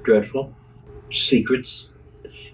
Dreadful. Secrets.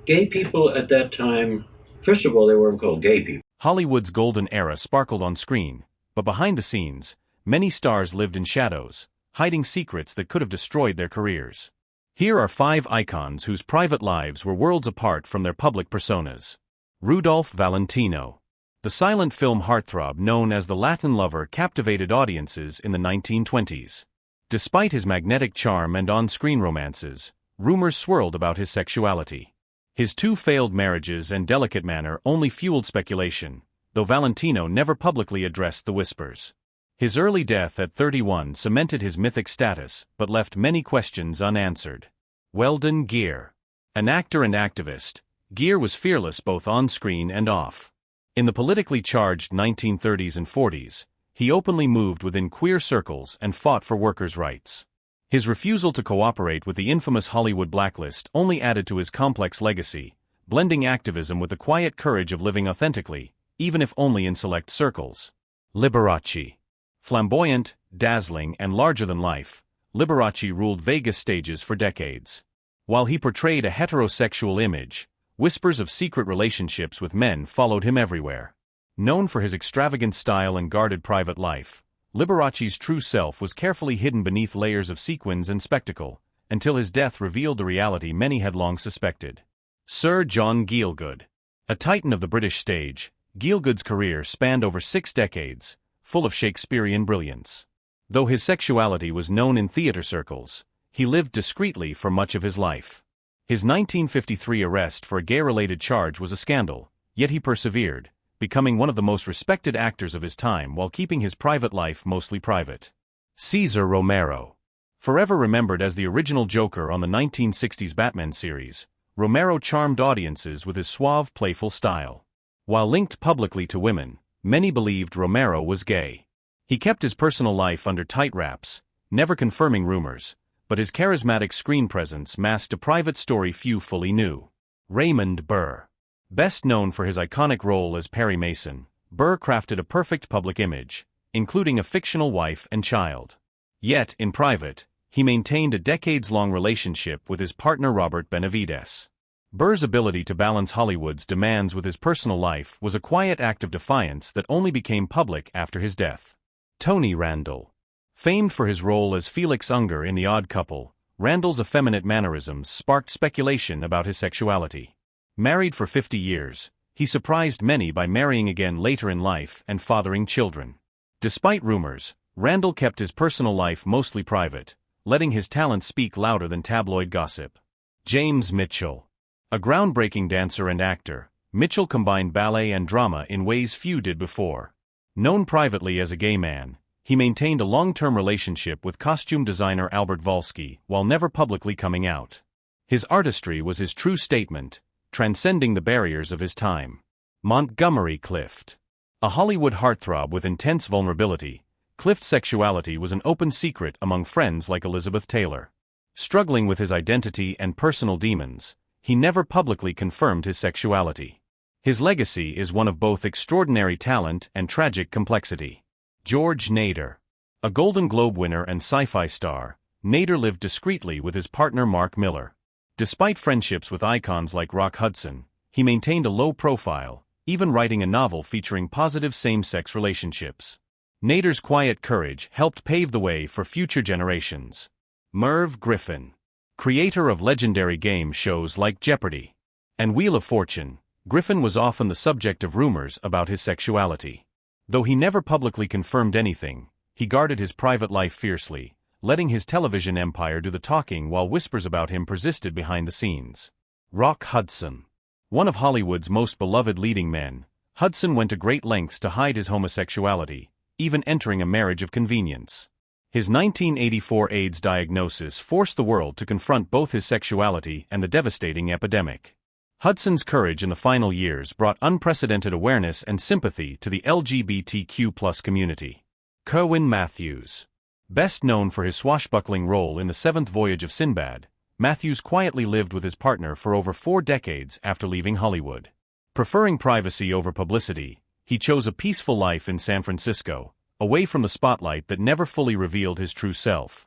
Gay people at that time, first of all, they weren't called gay people. Hollywood's golden era sparkled on screen, but behind the scenes, many stars lived in shadows, hiding secrets that could have destroyed their careers. Here are 5 icons whose private lives were worlds apart from their public personas. Rudolph Valentino. The silent film heartthrob known as the Latin lover captivated audiences in the 1920s. Despite his magnetic charm and on-screen romances, rumors swirled about his sexuality. His 2 failed marriages and delicate manner only fueled speculation, though Valentino never publicly addressed the whispers. His early death at 31 cemented his mythic status but left many questions unanswered. Weldon Geer. An actor and activist, Geer was fearless both on-screen and off. In the politically charged 1930s and 40s, he openly moved within queer circles and fought for workers' rights. His refusal to cooperate with the infamous Hollywood blacklist only added to his complex legacy, blending activism with the quiet courage of living authentically, even if only in select circles. Liberace. Flamboyant, dazzling, and larger than life, Liberace ruled Vegas stages for decades. While he portrayed a heterosexual image, whispers of secret relationships with men followed him everywhere. Known for his extravagant style and guarded private life, Liberace's true self was carefully hidden beneath layers of sequins and spectacle, until his death revealed the reality many had long suspected. Sir John Gielgud. A titan of the British stage, Gielgud's career spanned over 6 decades, full of Shakespearean brilliance. Though his sexuality was known in theater circles, he lived discreetly for much of his life. His 1953 arrest for a gay-related charge was a scandal, yet he persevered, becoming one of the most respected actors of his time while keeping his private life mostly private. Cesar Romero. Forever remembered as the original Joker on the 1960s Batman series, Romero charmed audiences with his suave, playful style. While linked publicly to women, many believed Romero was gay. He kept his personal life under tight wraps, never confirming rumors, but his charismatic screen presence masked a private story few fully knew. Raymond Burr. Best known for his iconic role as Perry Mason, Burr crafted a perfect public image, including a fictional wife and child. Yet, in private, he maintained a decades-long relationship with his partner Robert Benavides. Burr's ability to balance Hollywood's demands with his personal life was a quiet act of defiance that only became public after his death. Tony Randall. Famed for his role as Felix Unger in The Odd Couple, Randall's effeminate mannerisms sparked speculation about his sexuality. Married for 50 years, he surprised many by marrying again later in life and fathering children. Despite rumors, Randall kept his personal life mostly private, letting his talent speak louder than tabloid gossip. James Mitchell. A groundbreaking dancer and actor, Mitchell combined ballet and drama in ways few did before. Known privately as a gay man, he maintained a long-term relationship with costume designer Albert Volsky while never publicly coming out. His artistry was his true statement, transcending the barriers of his time. Montgomery Clift. A Hollywood heartthrob with intense vulnerability, Clift's sexuality was an open secret among friends like Elizabeth Taylor. Struggling with his identity and personal demons, he never publicly confirmed his sexuality. His legacy is one of both extraordinary talent and tragic complexity. George Nader. A Golden Globe winner and Sci-Fi star, Nader lived discreetly with his partner Mark Miller. Despite friendships with icons like Rock Hudson, he maintained a low profile, even writing a novel featuring positive same-sex relationships. Nader's quiet courage helped pave the way for future generations. Merv Griffin. Creator of legendary game shows like Jeopardy! And Wheel of Fortune, Griffin was often the subject of rumors about his sexuality. Though he never publicly confirmed anything, he guarded his private life fiercely, letting his television empire do the talking while whispers about him persisted behind the scenes. Rock Hudson. One of Hollywood's most beloved leading men, Hudson went to great lengths to hide his homosexuality, even entering a marriage of convenience. His 1984 AIDS diagnosis forced the world to confront both his sexuality and the devastating epidemic. Hudson's courage in the final years brought unprecedented awareness and sympathy to the LGBTQ+ community. Kerwin Mathews. Best known for his swashbuckling role in the seventh voyage of Sinbad, Mathews quietly lived with his partner for over 4 decades after leaving Hollywood. Preferring privacy over publicity, he chose a peaceful life in San Francisco, away from the spotlight that never fully revealed his true self.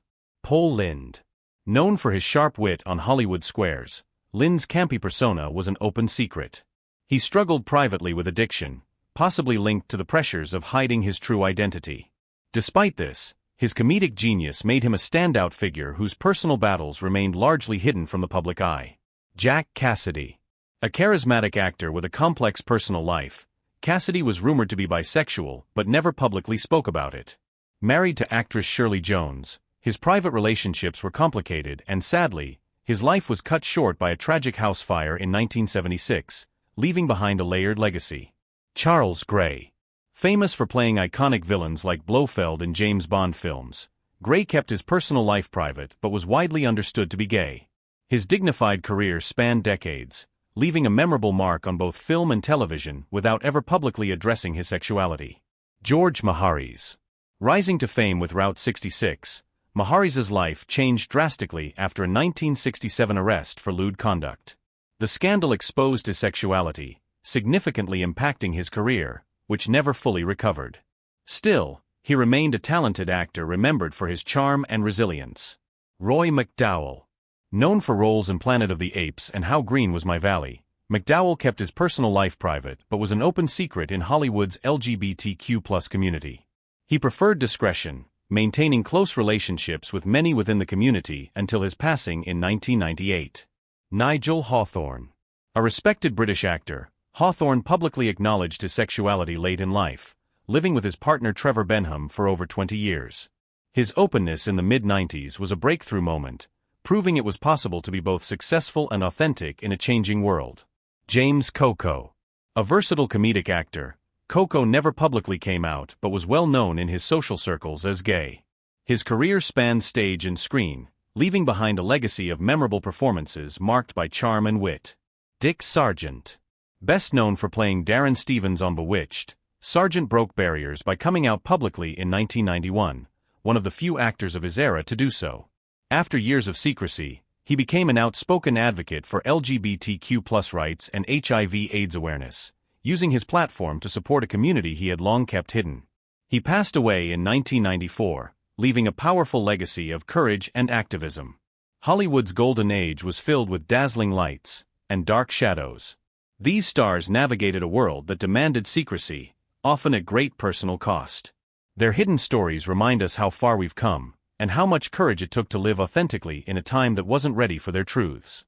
Lynde. Known for his sharp wit on Hollywood squares, Lynde's campy persona was an open secret. He struggled privately with addiction, possibly linked to the pressures of hiding his true identity. Despite this, his comedic genius made him a standout figure whose personal battles remained largely hidden from the public eye. Jack Cassidy. A charismatic actor with a complex personal life, Cassidy was rumored to be bisexual but never publicly spoke about it. Married to actress Shirley Jones, his private relationships were complicated and sadly, his life was cut short by a tragic house fire in 1976, leaving behind a layered legacy. Charles Gray. Famous for playing iconic villains like Blofeld in James Bond films, Gray kept his personal life private but was widely understood to be gay. His dignified career spanned decades, leaving a memorable mark on both film and television without ever publicly addressing his sexuality. George Maharis. Rising to fame with Route 66, Maharis's life changed drastically after a 1967 arrest for lewd conduct. The scandal exposed his sexuality, significantly impacting his career, which never fully recovered. Still, he remained a talented actor remembered for his charm and resilience. Roy McDowell. Known for roles in Planet of the Apes and How Green Was My Valley, McDowell kept his personal life private but was an open secret in Hollywood's LGBTQ+ community. He preferred discretion, maintaining close relationships with many within the community until his passing in 1998. Nigel Hawthorne. A respected British actor, Hawthorne publicly acknowledged his sexuality late in life, living with his partner Trevor Benham for over 20 years. His openness in the mid-90s was a breakthrough moment, proving it was possible to be both successful and authentic in a changing world. James Coco. A versatile comedic actor, Coco never publicly came out but was well known in his social circles as gay. His career spanned stage and screen, leaving behind a legacy of memorable performances marked by charm and wit. Dick Sargent. Best known for playing Darren Stevens on Bewitched, Sargent broke barriers by coming out publicly in 1991, one of the few actors of his era to do so. After years of secrecy, he became an outspoken advocate for LGBTQ+ rights and HIV/AIDS awareness, using his platform to support a community he had long kept hidden. He passed away in 1994, leaving a powerful legacy of courage and activism. Hollywood's golden age was filled with dazzling lights and dark shadows. These stars navigated a world that demanded secrecy, often at great personal cost. Their hidden stories remind us how far we've come, and how much courage it took to live authentically in a time that wasn't ready for their truths.